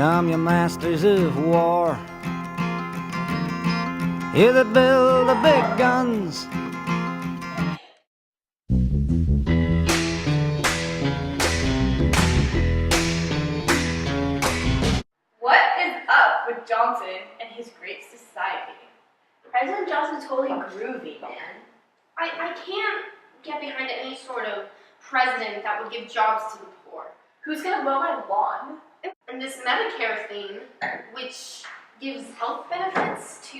Come, you masters of war, you that build the big guns. What is up with Johnson and his great society? President Johnson's totally groovy, man. I can't get behind any sort of president that would give jobs to the poor. Who's gonna mow my lawn? And this Medicare thing, which gives health benefits to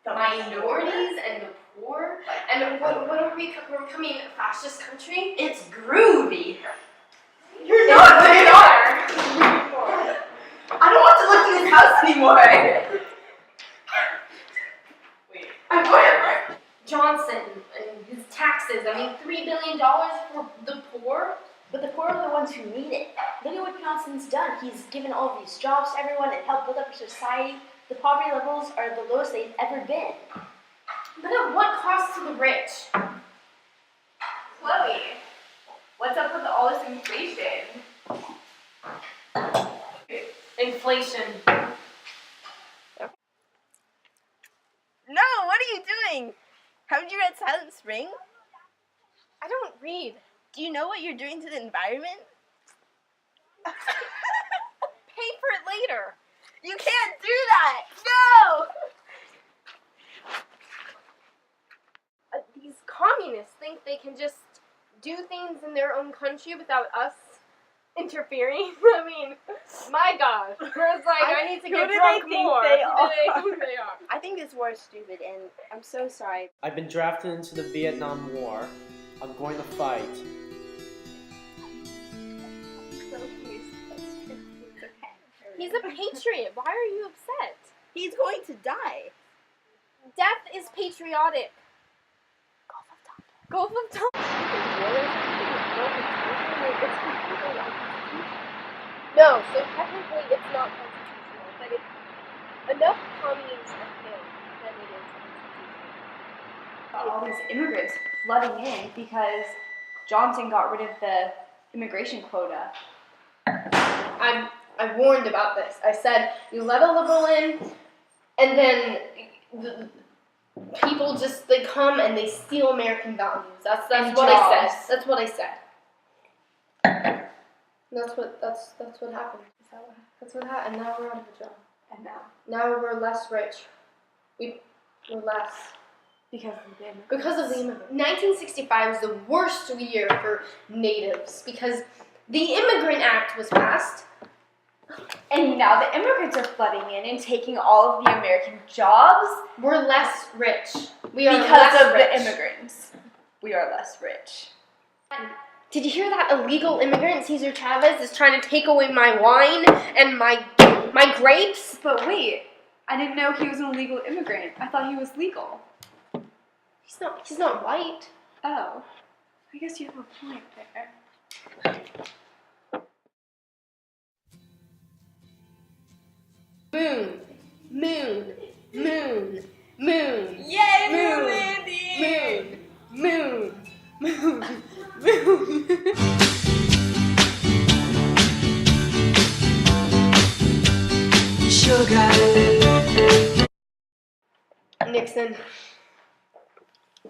the minorities and the poor. And what are we? We're becoming a fascist country? It's groovy. You're No, not. they are. I don't want to live in this house anymore. Wait, I'm going to Johnson and his taxes. I mean, $3 billion for the poor. But the poor are the ones who need it. Look at what Johnson's done. He's given all of these jobs to everyone and helped build up a society. The poverty levels are the lowest they've ever been. But at what cost to the rich? Chloe, what's up with all this inflation? Inflation. No, what are you doing? Haven't you read Silent Spring? I don't read. Do you know what you're doing to the environment? Pay for it later. You can't do that! No! These communists think they can just do things in their own country without us interfering. I mean, my God. I was like, I need to get who do drunk they think more. they Who do they think they are? I think this war is stupid, and I'm so sorry. I've been drafted into the Vietnam War. I'm going to fight. He's a patriot. Why are you upset? He's going to die. Death is patriotic. Gulf of Tonkin. No, so technically it's not constitutional, but if enough communists are killed, then it is constitutional. All these immigrants flooding in because Johnson got rid of the immigration quota. I warned about this. I said, you let a liberal in, and then the people just, they come and they steal American values. That's what I said. That's what I said. That's what happened. That's what happened. And now we're out of a job. And Now we're less rich. We're less. because of the immigrants. Because of the immigrants. 1965 was the worst year for natives because the Immigrant Act was passed. And now the immigrants are flooding in and taking all of the American jobs We're less rich. We are because less of rich. the immigrants. We are less rich. Did you hear that illegal immigrant Cesar Chavez is trying to take away my wine and my grapes? But wait, I didn't know he was an illegal immigrant. I thought he was legal. He's not white. Oh, I guess you have a point there. Moon, moon, moon, moon. Yay, Moon, landing! moon, moon, moon, moon. Nixon,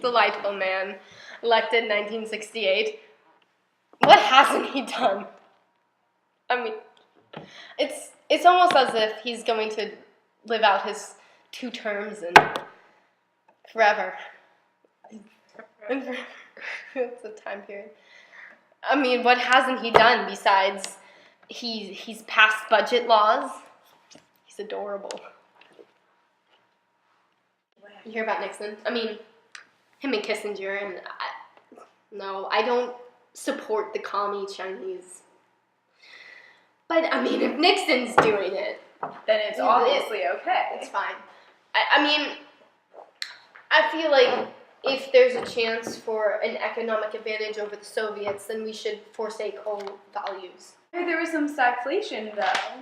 delightful man, elected 1968. What hasn't he done? I mean, it's almost as if he's going to live out his 2 terms and forever. It's a time period. I mean, what hasn't he done besides he's passed budget laws? He's adorable. You hear about Nixon? I mean, him and Kissinger, and no, I don't support the commie Chinese. But, I mean, if Nixon's doing it, Then it's obviously okay. it's fine. I mean, I feel like if there's a chance for an economic advantage over the Soviets, then we should forsake all values. Hey, there was some stagflation though.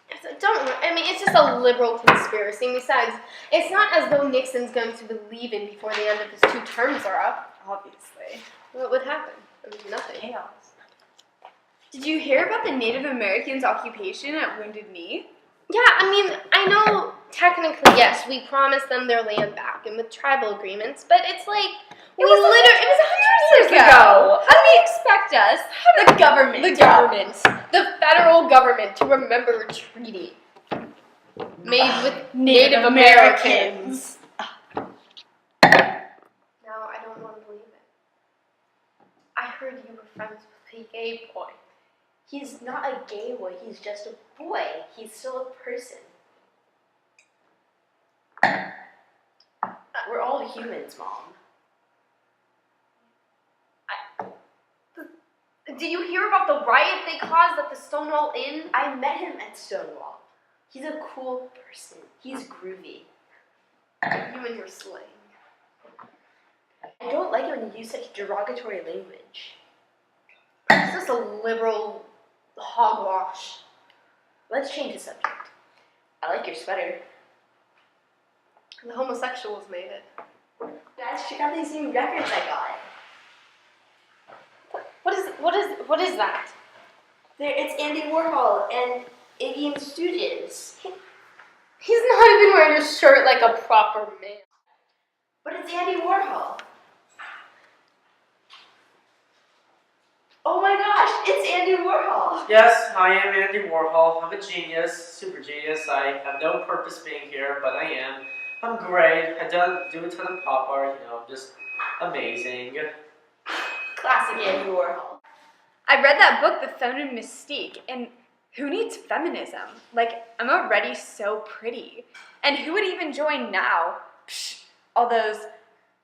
It's just a liberal conspiracy. And besides, it's not as though Nixon's going to be leaving before the end of his 2 terms are up. Obviously. What would happen? I mean, nothing. Chaos. Did you hear about the Native Americans' occupation at Wounded Knee? Yeah, I mean, I know technically, yes, we promised them their land back and with tribal agreements, but it's like, It was 100 years ago. How do you expect us, the government, the federal government, to remember a treaty made with Native Americans? No, I don't want to believe it. I heard you were friends with a gay boy. He's not a gay boy, he's just a boy. He's still a person. We're all humans, Mom. Did you hear about the riot they caused at the Stonewall Inn? I met him at Stonewall. He's a cool person. He's groovy. You and your slang. I don't like it when you use such derogatory language. It's just a liberal hogwash. Let's change the subject. I like your sweater. The homosexuals made it. Guys, check out these new records I got. What is that? It's Andy Warhol and Iggy and Stooges. He's not even wearing a shirt like a proper man. But it's Andy Warhol. Oh my gosh, it's Andy Warhol. Yes, I am Andy Warhol. I'm a genius, super genius. I have no purpose being here, but I am. I'm great. I don't do a ton of pop art, I'm just amazing. Classic Andy Warhol. I read that book, The Feminine Mystique, and who needs feminism? Like, I'm already so pretty. And who would even join now? Psh, all those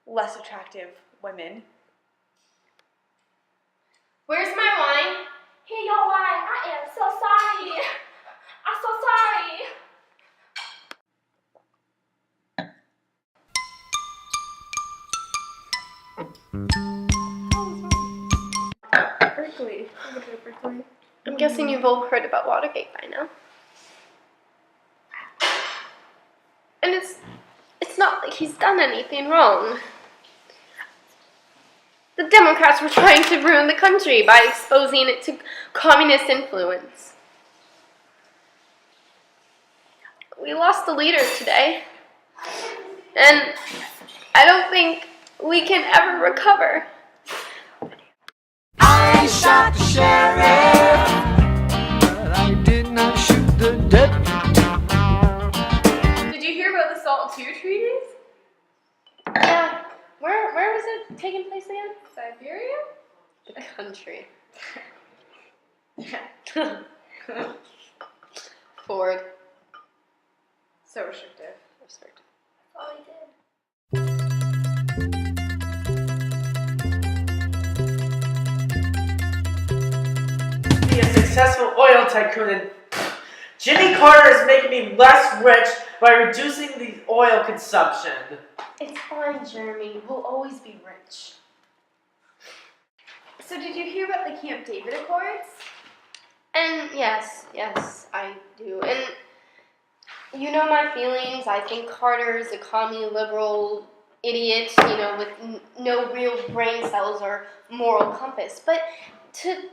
less attractive women. Where's my wine? Here your wine. I am so sorry. I'm so sorry. Berkeley. I'm guessing you've all heard about Watergate by now. And it's not like he's done anything wrong. The Democrats were trying to ruin the country by exposing it to communist influence. We lost a leader today. And I don't think we can ever recover. I shot the sheriff, but I did not shoot the deputy. Did you hear about the SALT II treaties? Yeah. Where was it taking place again? Siberia? The country. Ford. So restrictive. Oh, he did. Be a successful oil tycoon, and Jimmy Carter is making me less rich by reducing the oil consumption. It's fine, Jeremy. We'll always be rich. So did you hear about the Camp David Accords? And yes, I do. And you know my feelings. I think Carter is a commie liberal idiot, with no real brain cells or moral compass. But to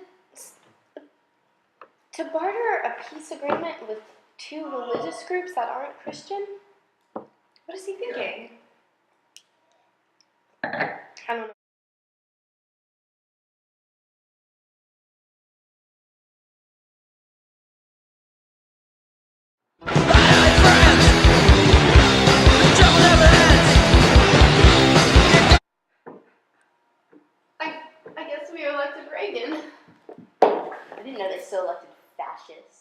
barter a peace agreement with two religious groups that aren't Christian? What is he thinking? I don't know. I guess we elected Reagan. I didn't know they still elected fascists.